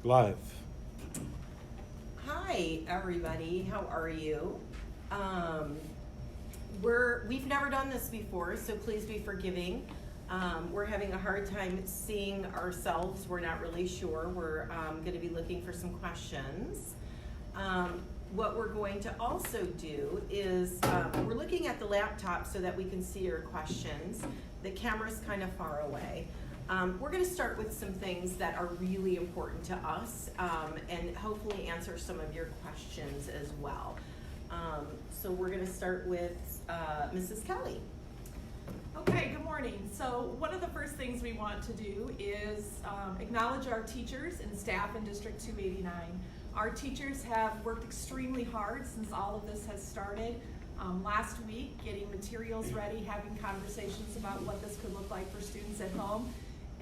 Live. Hi, everybody. How are you? We've never done this before, so please be forgiving. We're having a hard time seeing ourselves. We're not really sure. We're going to be looking for some questions. What we're going to also do is we're looking at the laptop so that we can see your questions. The camera's kind of far away. We're going to start with some things that are really important to us and hopefully answer some of your questions as well. So we're going to start with Mrs. Kelly. Okay, good morning. So one of the first things we want to do is acknowledge our teachers and staff in District 289. Our teachers have worked extremely hard since all of this has started. Last week, getting materials ready, having conversations about what this could look like for students at home.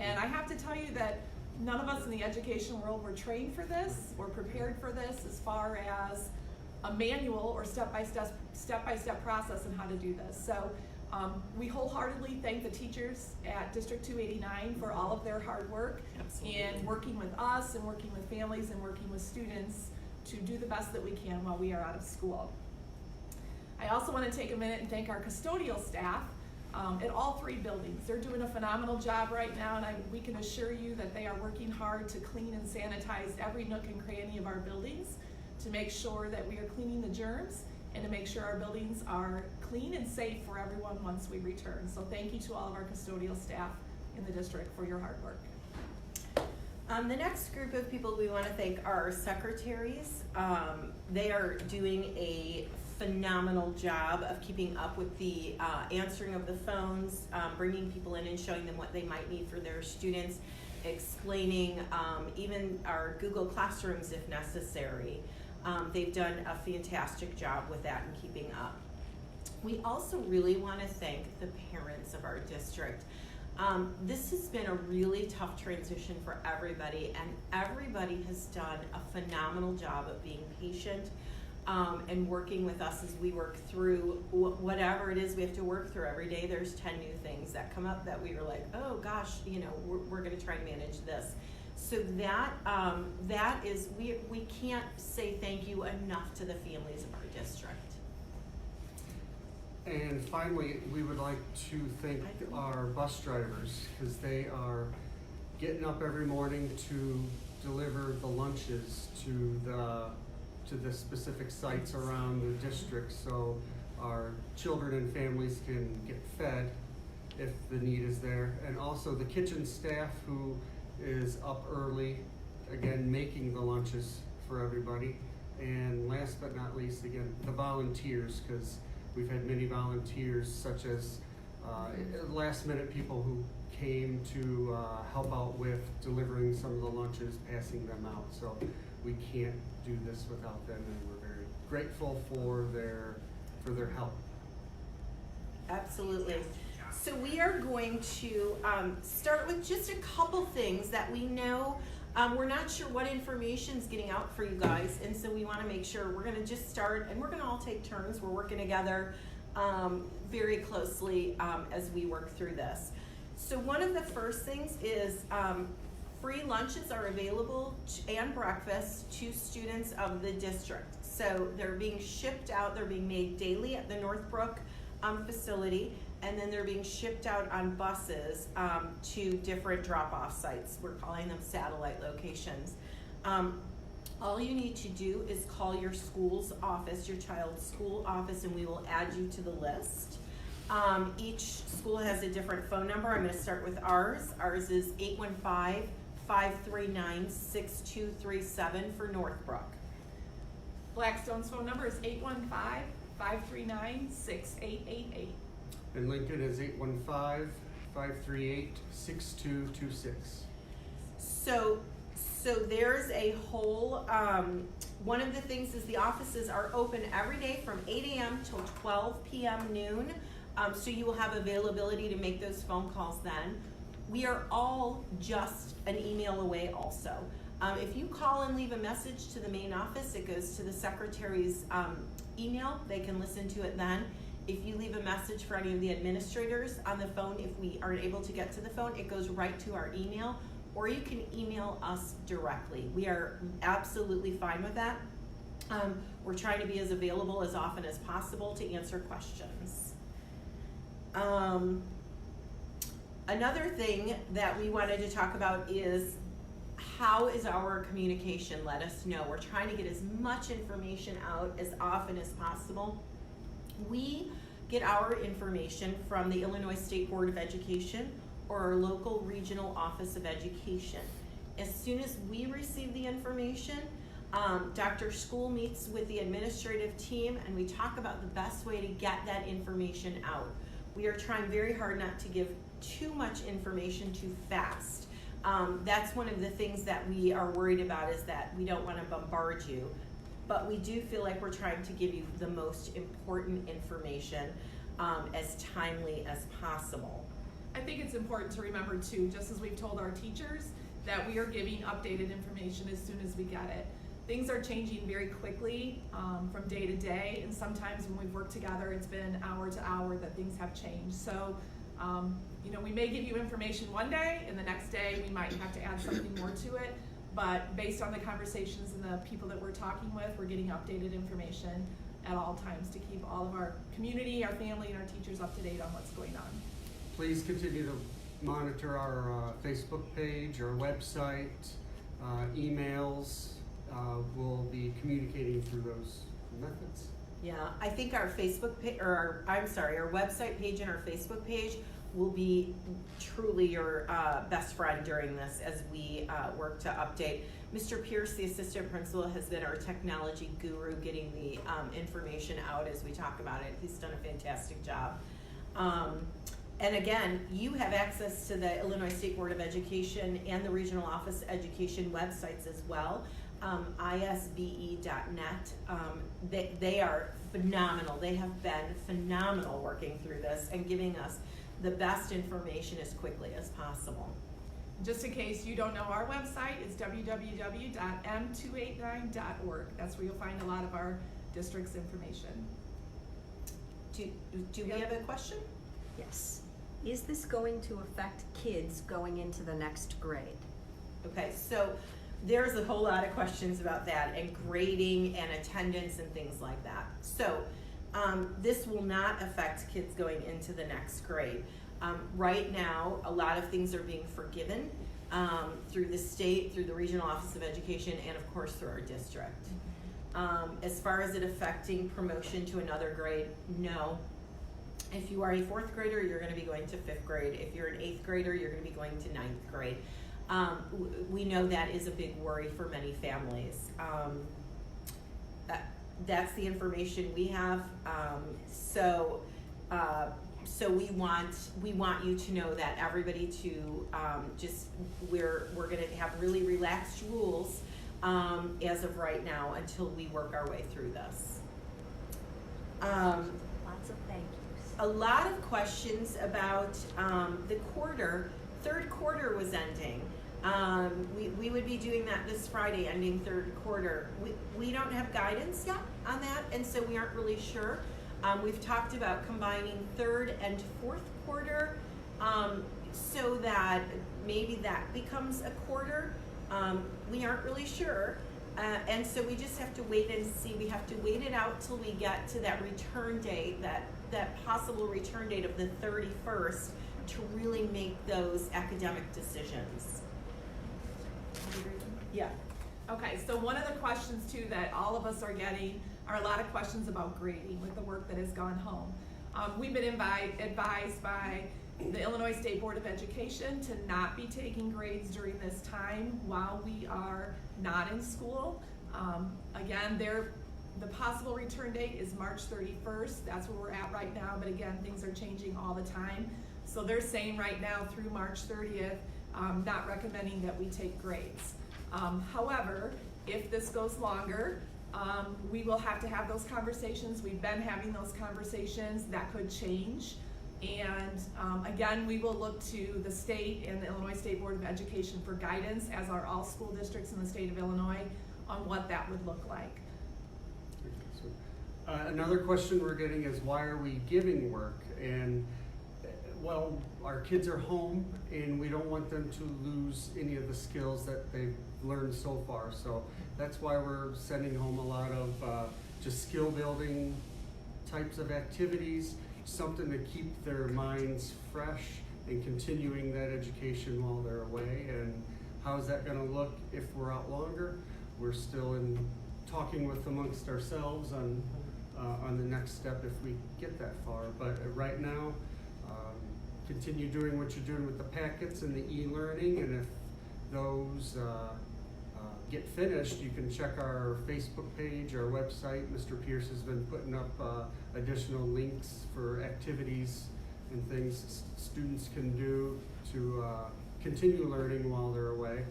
And I have to tell you that none of us in the education world were trained for this or prepared for this as far as a manual or step-by-step process on how to do this. So we wholeheartedly thank the teachers at District 289 for all of their hard work in working with us and working with families and working with students to do the best that we can while we are out of school. I also want to take a minute and thank our custodial staff at all three buildings. They're doing a phenomenal job right now, and we can assure you that they are working hard to clean and sanitize every nook and cranny of our buildings to make sure that we are cleaning the germs and to make sure our buildings are clean and safe for everyone once we return. So thank you to all of our custodial staff in the district for your hard work. The next group of people we want to thank are our secretaries. They are doing a phenomenal job of keeping up with the answering of the phones, bringing people in and showing them what they might need for their students, explaining even our Google Classrooms if necessary. They've done a fantastic job with that and keeping up. We also really want to thank the parents of our district. This has been a really tough transition for everybody, and everybody has done a phenomenal job of being patient and working with us as we work through whatever it is we have to work through. Every day there's 10 new things that come up that we are like, oh gosh, we're going to try and manage this. So that is, we can't say thank you enough to the families of our district. And finally, we would like to thank our bus drivers because they are getting up every morning to deliver the lunches to the specific sites around the district so our children and families can get fed if the need is there. And also the kitchen staff who is up early, again, making the lunches for everybody. And last but not least, again, the volunteers, because we've had many volunteers such as last minute people who came to help out with delivering some of the lunches, passing them out. So we can't do this without them, and we're very grateful for their help. Absolutely. So we are going to start with just a couple things that we know. We're not sure what information is getting out for you guys, and so we want to make sure. We're going to just start, and we're going to all take turns. We're working together very closely as we work through this. So one of the first things is free lunches are available and breakfast to students of the district. So they're being shipped out. They're being made daily at the Northbrook facility, and then they're being shipped out on buses to different drop-off sites. We're calling them satellite locations. All you need to do is call your school's office, your child's school office, and we will add you to the list. Each school has a different phone number. I'm going to start with ours. Ours is 815-539-6237 for Northbrook. Blackstone's phone number is 815-539-6888. And Lincoln is 815-538-6226. So there's a whole, one of the things is the offices are open every day from 8 a.m. till 12 p.m. noon. So you will have availability to make those phone calls then. We are all just an email away also. If you call and leave a message to the main office, it goes to the secretary's email. They can listen to it then. If you leave a message for any of the administrators on the phone, if we aren't able to get to the phone, it goes right to our email, or you can email us directly. We are absolutely fine with that. We're trying to be as available as often as possible to answer questions. Another thing that we wanted to talk about is how is our communication? Let us know. We're trying to get as much information out as often as possible. We get our information from the Illinois State Board of Education or our local regional office of education. As soon as we receive the information, Dr. School meets with the administrative team and we talk about the best way to get that information out. We are trying very hard not to give too much information too fast. That's one of the things that we are worried about, is that we don't want to bombard you, but we do feel like we're trying to give you the most important information as timely as possible. I think it's important to remember too, just as we've told our teachers, that we are giving updated information as soon as we get it. Things are changing very quickly from day to day, and sometimes when we've worked together, it's been hour to hour that things have changed. So, we may give you information one day, and the next day we might have to add something more to it, but based on the conversations and the people that we're talking with, we're getting updated information at all times to keep all of our community, our family, and our teachers up to date on what's going on. Please continue to monitor our Facebook page, our website, emails. We'll be communicating through those methods. Yeah, I think our Facebook page, or our website page and our Facebook page will be truly your best friend during this as we work to update. Mr. Pierce, the assistant principal, has been our technology guru, getting the information out as we talk about it. He's done a fantastic job. And again, you have access to the Illinois State Board of Education and the Regional Office Education websites as well. ISBE.net. They are phenomenal. They have been phenomenal working through this and giving us the best information as quickly as possible. Just in case you don't know our website, it's www.m289.org. That's where you'll find a lot of our district's information. Do we have a question? Yes. Is this going to affect kids going into the next grade? Okay, so there's a whole lot of questions about that, and grading and attendance and things like that. So this will not affect kids going into the next grade. Right now, a lot of things are being forgiven through the state, through the Regional Office of Education, and of course through our district. As far as it affecting promotion to another grade, no. If you are a 4th grader, you're going to be going to 5th grade. If you're an 8th grader, you're going to be going to 9th grade. We know that is a big worry for many families. That's the information we have. So we want you to know that everybody to we're going to have really relaxed rules as of right now until we work our way through this. Lots of thank yous. A lot of questions about the quarter. 3rd quarter was ending. We would be doing that this Friday, ending 3rd quarter. We don't have guidance yet on that, and so we aren't really sure. We've talked about combining 3rd and 4th quarter so that maybe that becomes a quarter. We aren't really sure. And so we just have to wait and see. We have to wait it out till we get to that return date, that possible return date of the 31st, to really make those academic decisions. Yeah. Okay, so one of the questions too that all of us are getting are a lot of questions about grading with the work that has gone home. We've been advised by the Illinois State Board of Education to not be taking grades during this time while we are not in school. Again, the possible return date is March 31st. That's where we're at right now, but again, things are changing all the time. So they're saying right now through March 30th, not recommending that we take grades. However, if this goes longer, we will have to have those conversations. We've been having those conversations. That could change. And again, we will look to the state and the Illinois State Board of Education for guidance, as are all school districts in the state of Illinois, on what that would look like. Another question we're getting is, why are we giving work? And well, our kids are home and we don't want them to lose any of the skills that they've learned so far. So that's why we're sending home a lot of just skill building types of activities, something to keep their minds fresh and continuing that education while they're away. And how's that gonna look if we're out longer? We're still in talking with amongst ourselves on the next step if we get that far. But right now, continue doing what you're doing with the packets and the e-learning, and if those get finished, you can check our Facebook page, our website. Mr. Pierce has been putting up additional links for activities and things students can do to continue learning while they're away.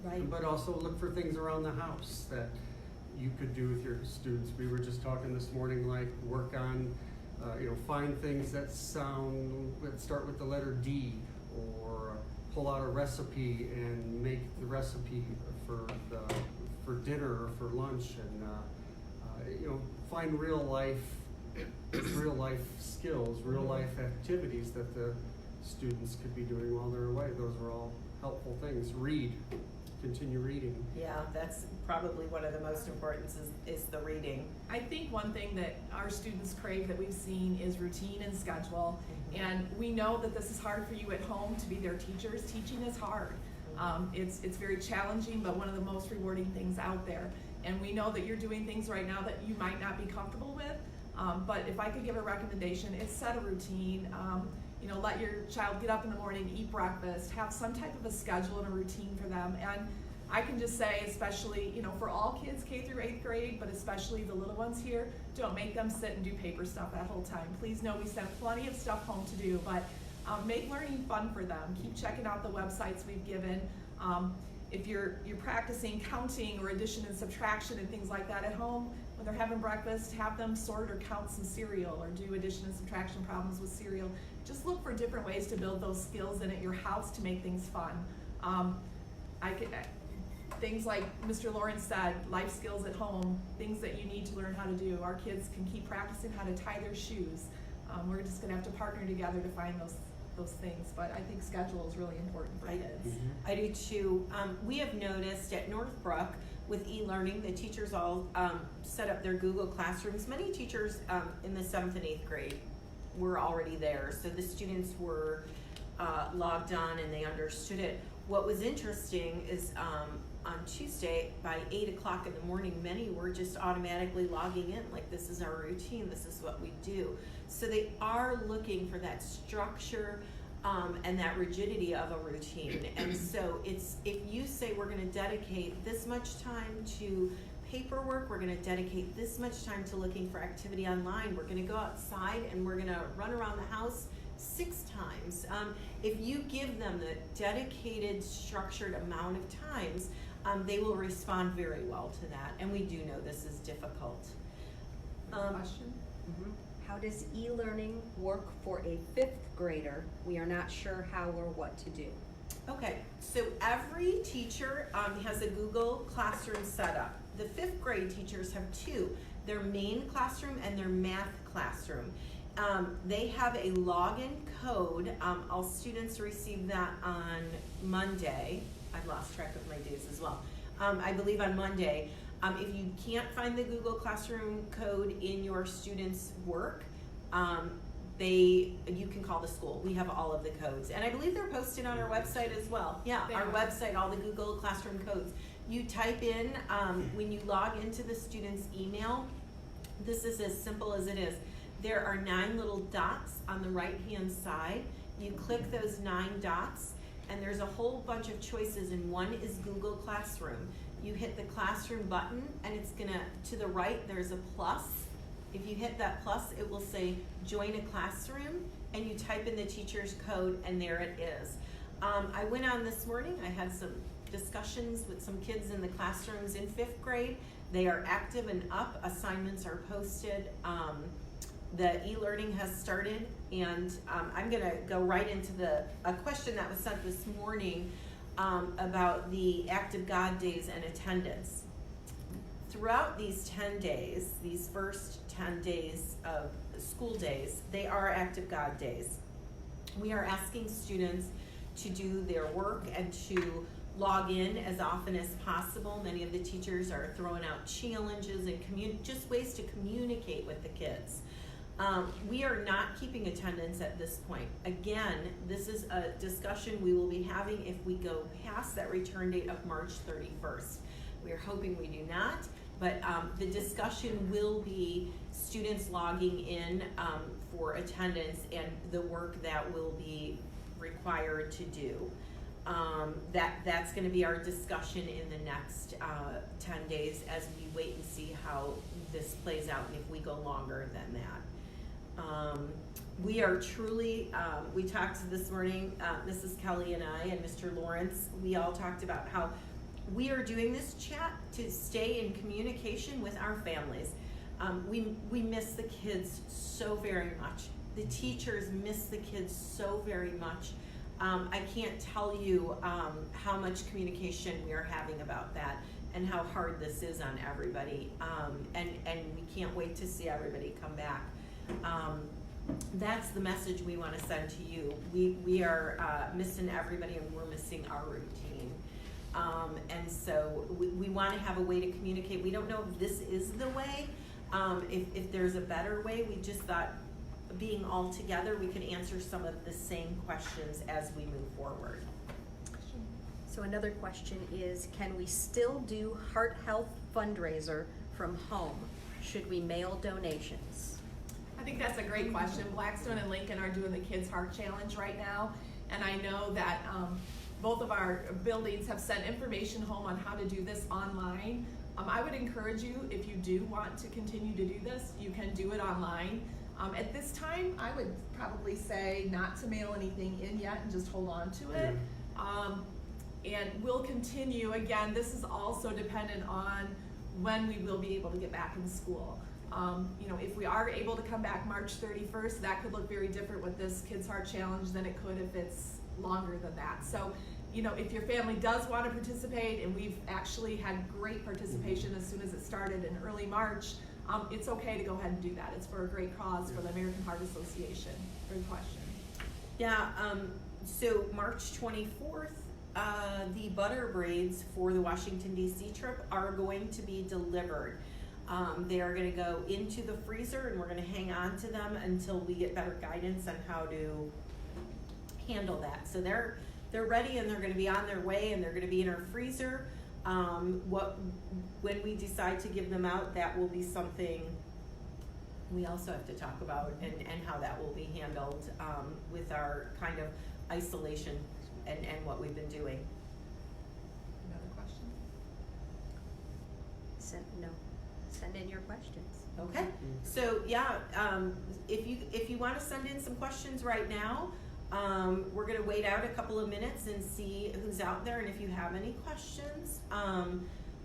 Right. But also look for things around the house that you could do with your students. We were just talking this morning, like work on, find things that start with the letter D, or pull out a recipe and make the recipe for dinner or for lunch, and find real life skills, real life activities that the students could be doing while they're away. Those are all helpful things. Read. Continue reading. Yeah, that's probably one of the most important is the reading. I think one thing that our students crave that we've seen is routine and schedule. And we know that this is hard for you at home to be their teachers. Teaching is hard. It's very challenging, but one of the most rewarding things out there. And we know that you're doing things right now that you might not be comfortable with. But if I could give a recommendation, it's set a routine. Let your child get up in the morning, eat breakfast, have some type of a schedule and a routine for them. And I can just say, especially, for all kids K through 8th grade, but especially the little ones here, don't make them sit and do paper stuff that whole time. Please know we sent plenty of stuff home to do, but make learning fun for them. Keep checking out the websites we've given. If you're practicing counting or addition and subtraction and things like that at home, when they're having breakfast, have them sort or count some cereal or do addition and subtraction problems with cereal. Just look for different ways to build those skills in at your house to make things fun. Things like Mr. Lawrence said, life skills at home, things that you need to learn how to do. Our kids can keep practicing how to tie their shoes. We're just gonna have to partner together to find those things, but I think schedule is really important for kids. I do too. We have noticed at Northbrook with e-learning, the teachers all set up their Google Classrooms. Many teachers in the 7th and 8th grade were already there, so the students were logged on and they understood it. What was interesting is on Tuesday by 8 o'clock in the morning, many were just automatically logging in, like this is our routine, this is what we do. So they are looking for that structure and that rigidity of a routine. And so if you say we're going to dedicate this much time to paperwork, we're going to dedicate this much time to looking for activity online, we're going to go outside and we're going to run around the house 6 times. If you give them the dedicated, structured amount of times, they will respond very well to that. And we do know this is difficult. Question? Mm-hmm. How does e-learning work for a 5th grader? We are not sure how or what to do. Okay, so every teacher has a Google Classroom set up. The 5th grade teachers have 2, their main classroom and their math classroom. They have a login code. All students receive that on Monday. I've lost track of my days as well. I believe on Monday. If you can't find the Google Classroom code in your student's work, you can call the school. We have all of the codes. And I believe they're posted on our website as well. Yeah, our website, all the Google Classroom codes. You type in, when you log into the student's email, this is as simple as it is. There are 9 little dots on the right-hand side. You click those 9 dots, and there's a whole bunch of choices, and one is Google Classroom. You hit the classroom button, and it's gonna, to the right, there's a plus. If you hit that plus, it will say join a classroom, and you type in the teacher's code, and there it is. I went on this morning, I had some discussions with some kids in the classrooms in 5th grade. They are active and up, assignments are posted. The e-learning has started, and I'm gonna go right into a question that was sent this morning about the Active God Days and attendance. Throughout these 10 days, these first 10 days of school days, they are Active God Days. We are asking students to do their work and to log in as often as possible. Many of the teachers are throwing out challenges and just ways to communicate with the kids. We are not keeping attendance at this point. Again, this is a discussion we will be having if we go past that return date of March 31st. We are hoping we do not, but the discussion will be students logging in for attendance and the work that will be required to do. That's going to be our discussion in the next 10 days as we wait and see how this plays out and if we go longer than that. We are truly, we talked this morning, Mrs. Kelly and I and Mr. Lawrence, we all talked about how we are doing this chat to stay in communication with our families. We miss the kids so very much. The teachers miss the kids so very much. I can't tell you how much communication we are having about that and how hard this is on everybody. And we can't wait to see everybody come back. That's the message we want to send to you. We are missing everybody and we're missing our routine. And so we want to have a way to communicate. We don't know if this is the way. If there's a better way, we just thought being all together, we can answer some of the same questions as we move forward. So another question is, can we still do heart health fundraiser from home? Should we mail donations? I think that's a great question. Blackstone and Lincoln are doing the Kids Heart Challenge right now, and I know that both of our buildings have sent information home on how to do this online. I would encourage you, if you do want to continue to do this, you can do it online. At this time, I would probably say not to mail anything in yet and just hold on to it. And we'll continue. Again, this is also dependent on when we will be able to get back in school. If we are able to come back March 31st, that could look very different with this Kids Heart Challenge than it could if it's longer than that. So, if your family does want to participate, and we've actually had great participation as soon as it started in early March, it's okay to go ahead and do that. It's for a great cause for the American Heart Association. Great question. Yeah, so March 24th, the butter braids for the Washington, D.C. trip are going to be delivered. They are going to go into the freezer and we're going to hang on to them until we get better guidance on how to handle that. So they're ready and they're going to be on their way and they're going to be in our freezer. When we decide to give them out, that will be something we also have to talk about and how that will be handled with our kind of isolation and what we've been doing. Another question? Send in your questions. Okay, so yeah, if you want to send in some questions right now, we're going to wait out a couple of minutes and see who's out there and if you have any questions.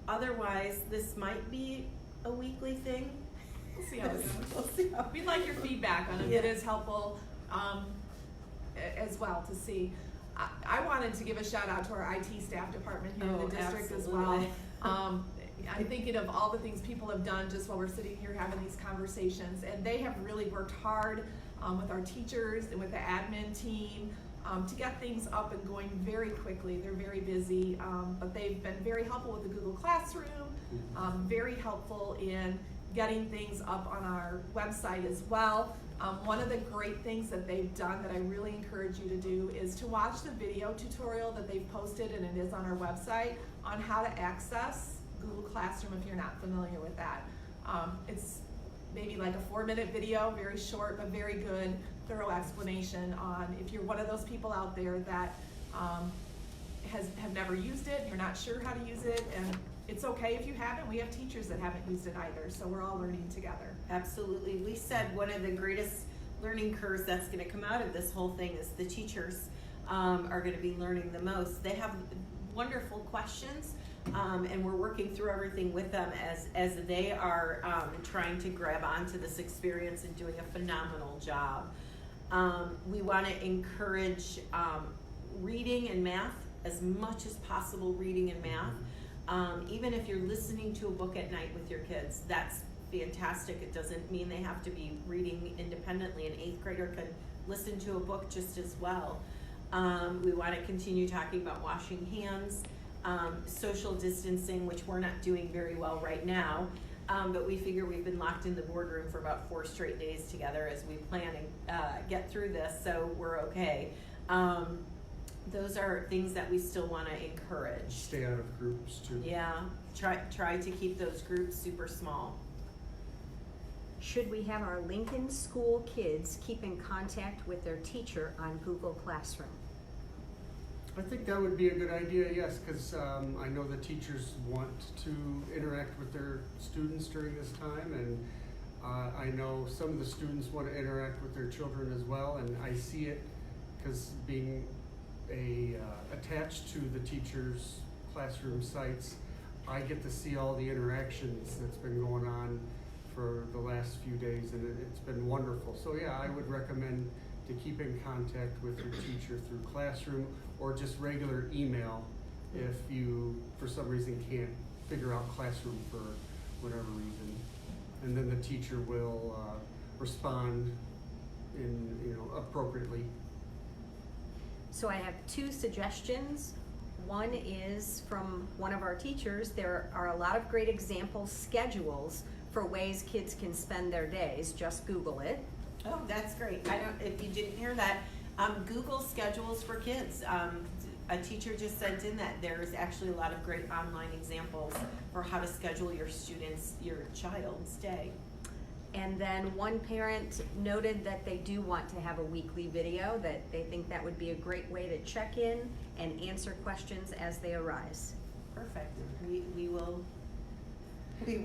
Otherwise, this might be a weekly thing. We'll see how it goes. We'll see how. We'd like your feedback on it. Yeah. It is helpful as well to see. I wanted to give a shout out to our IT staff department here in the district absolutely. as well. I'm thinking of all the things people have done just while we're sitting here having these conversations, and they have really worked hard with our teachers and with the admin team to get things up and going very quickly. They're very busy, but they've been very helpful with the Google Classroom, very helpful in getting things up on our website as well. One of the great things that they've done that I really encourage you to do is to watch the video tutorial that they've posted, and it is on our website, on how to access Google Classroom if you're not familiar with that. It's maybe like a 4-minute video, very short but very good, thorough explanation on if you're one of those people out there that have never used it, you're not sure how to use it, and it's okay if you haven't. We have teachers that haven't used it either, so we're all learning together. Absolutely. We said one of the greatest learning curves that's going to come out of this whole thing is the teachers are going to be learning the most. They have wonderful questions, and we're working through everything with them as they are trying to grab onto this experience and doing a phenomenal job. We want to encourage reading and math as much as possible, reading and math. Even if you're listening to a book at night with your kids, that's fantastic. It doesn't mean they have to be reading independently. An 8th grader can listen to a book just as well. We want to continue talking about washing hands, social distancing, which we're not doing very well right now, but we figure we've been locked in the boardroom for about 4 straight days together as we plan and get through this, so we're okay. Those are things that we still want to encourage. Stay out of groups too. Yeah, try to keep those groups super small. Should we have our Lincoln School kids keep in contact with their teacher on Google Classroom? I think that would be a good idea, yes, because I know the teachers want to interact with their students during this time, and I know some of the students want to interact with their children as well, and I see it because being attached to the teachers' classroom sites, I get to see all the interactions that's been going on for the last few days, and it's been wonderful. So yeah, I would recommend to keep in contact with your teacher through Classroom or just regular email if you, for some reason, can't figure out Classroom for whatever reason. And then the teacher will respond appropriately. So I have 2 suggestions. One is from one of our teachers. There are a lot of great example schedules for ways kids can spend their days. Just Google it. Oh, that's great. If you didn't hear that, Google schedules for kids. A teacher just sent in that there's actually a lot of great online examples for how to schedule your child's day. And then one parent noted that they do want to have a weekly video, that they think that would be a great way to check in and answer questions as they arise. Perfect. We will do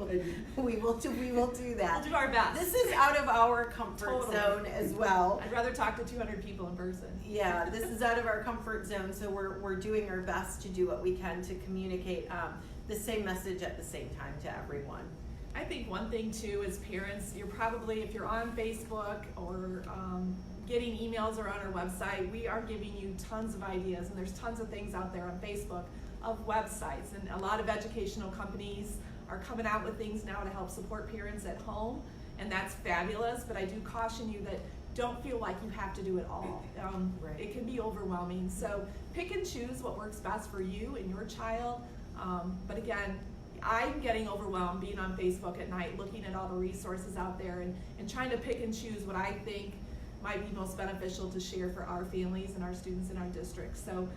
that. We'll do our best. This is out of our comfort Totally. zone as well. I'd rather talk to 200 people in person. Yeah, this is out of our comfort zone, so we're doing our best to do what we can to communicate the same message at the same time to everyone. I think one thing too is parents, you're probably, if you're on Facebook or getting emails or on our website, we are giving you tons of ideas, and there's tons of things out there on Facebook of websites, and a lot of educational companies are coming out with things now to help support parents at home, and that's fabulous, but I do caution you that don't feel like you have to do it all. Right. It can be overwhelming, so pick and choose what works best for you and your child, but again, I'm getting overwhelmed being on Facebook at night, looking at all the resources out there and trying to pick and choose what I think might be most beneficial to share for our families and our students in our district. So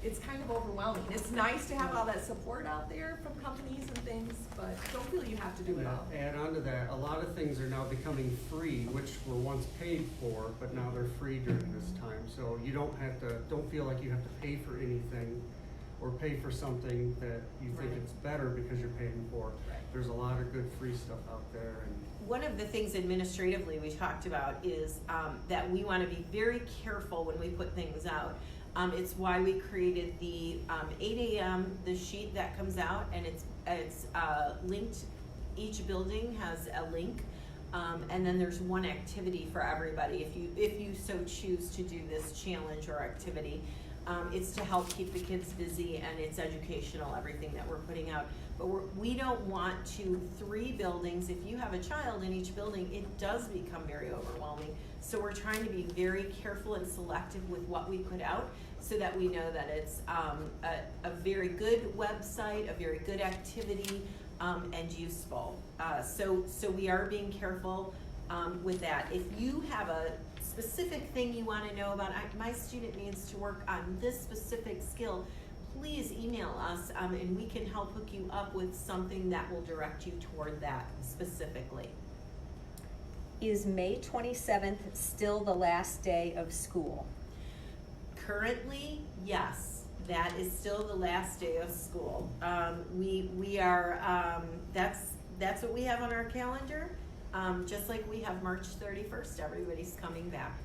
it's kind of overwhelming. It's nice to have all that support out there from companies and things, but don't feel you have to do it all. Add on to that, a lot of things are now becoming free, which were once paid for, but now they're free during this time. So you don't feel like you have to pay for anything or pay for something that you think Right. it's better because you're paying for. Right. There's a lot of good free stuff out there. And One of the things administratively we talked about is that we want to be very careful when we put things out. It's why we created the 8 a.m. the sheet that comes out, and it's linked. Each building has a link, and then there's one activity for everybody if you so choose to do this challenge or activity. It's to help keep the kids busy, and it's educational, everything that we're putting out. But we don't want 3 buildings. If you have a child in each building, it does become very overwhelming. So we're trying to be very careful and selective with what we put out so that we know that it's a very good website, a very good activity, and useful. So we are being careful with that. If you have a specific thing you want to know about, my student needs to work on this specific skill, please email us and we can help hook you up with something that will direct you toward that specifically. Is May 27th still the last day of school? Currently, yes, that is still the last day of school. We are, that's what we have on our calendar. Just like we have March 31st, everybody's coming back.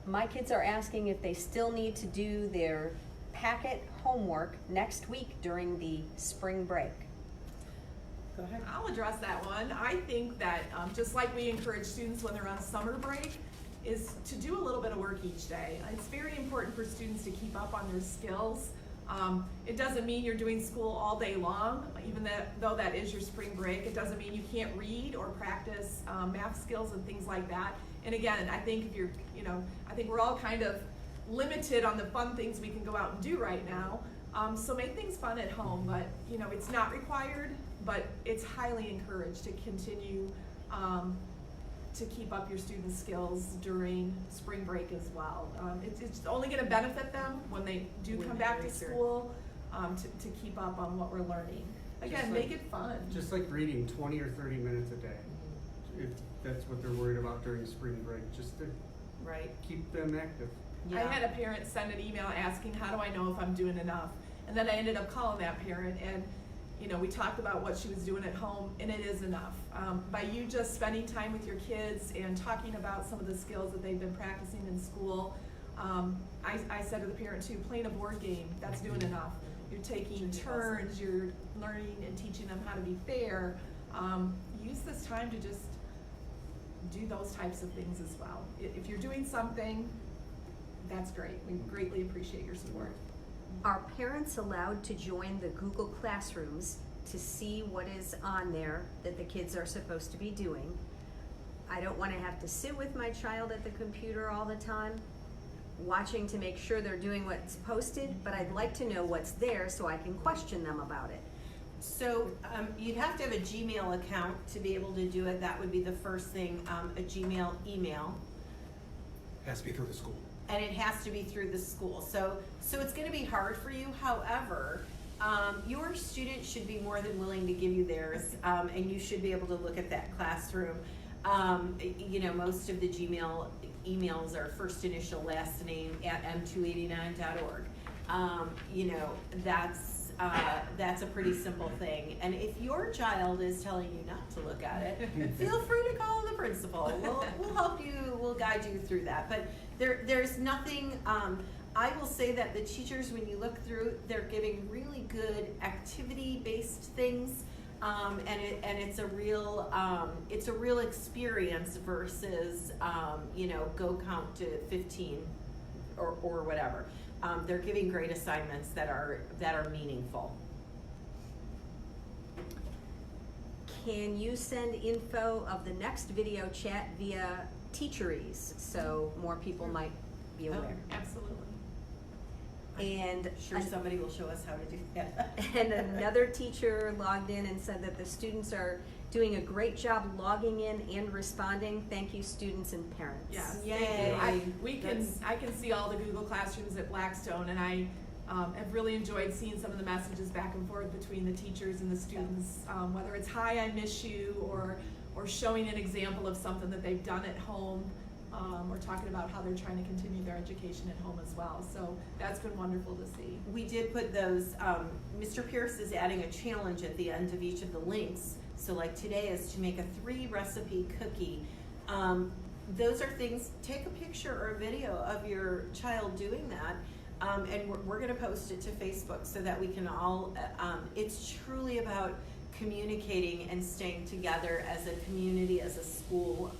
My kids are asking if they still need to do their packet homework next week during the spring break. Go ahead. I'll address that one. I think that just like we encourage students when they're on summer break, is to do a little bit of work each day. It's very important for students to keep up on their skills. It doesn't mean you're doing school all day long, even though that is your spring break. It doesn't mean you can't read or practice math skills and things like that. And again, I think if you're, I think we're all kind of limited on the fun things we can go out and do right now. So make things fun at home, but it's not required, but it's highly encouraged to continue to keep up your students' skills during spring break as well. It's only going to benefit them when they do come back to school to keep up on what we're learning. Again, make it fun. Just like reading 20 or 30 minutes a day, if that's what they're worried about during spring break, just to keep them active. I had a parent send an email asking, how do I know if I'm doing enough? And then I ended up calling that parent, and we talked about what she was doing at home, and it is enough. By you just spending time with your kids and talking about some of the skills that they've been practicing in school, I said to the parent too, playing a board game, that's doing enough. You're taking turns, you're learning and teaching them how to be fair. Use this time to just do those types of things as well. If you're doing something, that's great. We greatly appreciate your support. Are parents allowed to join the Google Classrooms to see what is on there that the kids are supposed to be doing? I don't want to have to sit with my child at the computer all the time, watching to make sure they're doing what's posted, but I'd like to know what's there so I can question them about it. So you'd have to have a Gmail account to be able to do it. That would be the first thing, a Gmail email. Has to be through the school. And it has to be through the school. So it's going to be hard for you. However, your student should be more than willing to give you theirs, and you should be able to look at that classroom. Most of the Gmail emails are first initial, last name at m289.org. That's a pretty simple thing. And if your child is telling you not to look at it, feel free to call the principal. We'll help you. We'll guide you through that. But there's nothing. I will say that the teachers, when you look through, they're giving really good activity-based things, and it's a real experience versus go count to 15 or whatever. They're giving great assignments that are meaningful. Can you send info of the next video chat via Teacheries so more people might be aware? Absolutely. And Sure, somebody will show us how to do that. And another teacher logged in and said that the students are doing a great job logging in and responding. Thank you, students and parents. Yes, Yay. thank you. I can see all the Google Classrooms at Blackstone, and I have really enjoyed seeing some of the messages back and forth between the teachers and the students, whether it's hi, I miss you, or showing an example of something that they've done at home, or talking about how they're trying to continue their education at home as well. So that's been wonderful to see. We did put those, Mr. Pierce is adding a challenge at the end of each of the links. So like today is to make a 3-recipe cookie. Those are things, take a picture or a video of your child doing that, and we're gonna post it to Facebook so that we can all, it's truly about communicating and staying together as a community, as a school.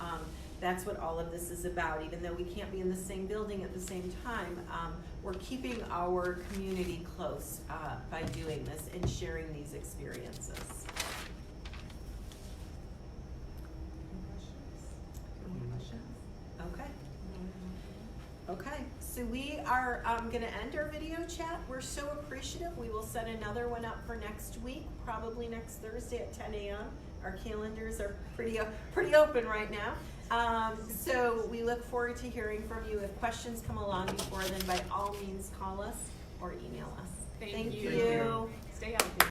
That's what all of this is about. Even though we can't be in the same building at the same time, we're keeping our community close by doing this and sharing these experiences. Okay, so we are going to end our video chat. We're so appreciative. We will set another one up for next week, probably next Thursday at 10 a.m. Our calendars are pretty open right now. So we look forward to hearing from you. If questions come along before then, by all means, call us or email us. Thank you. Stay healthy.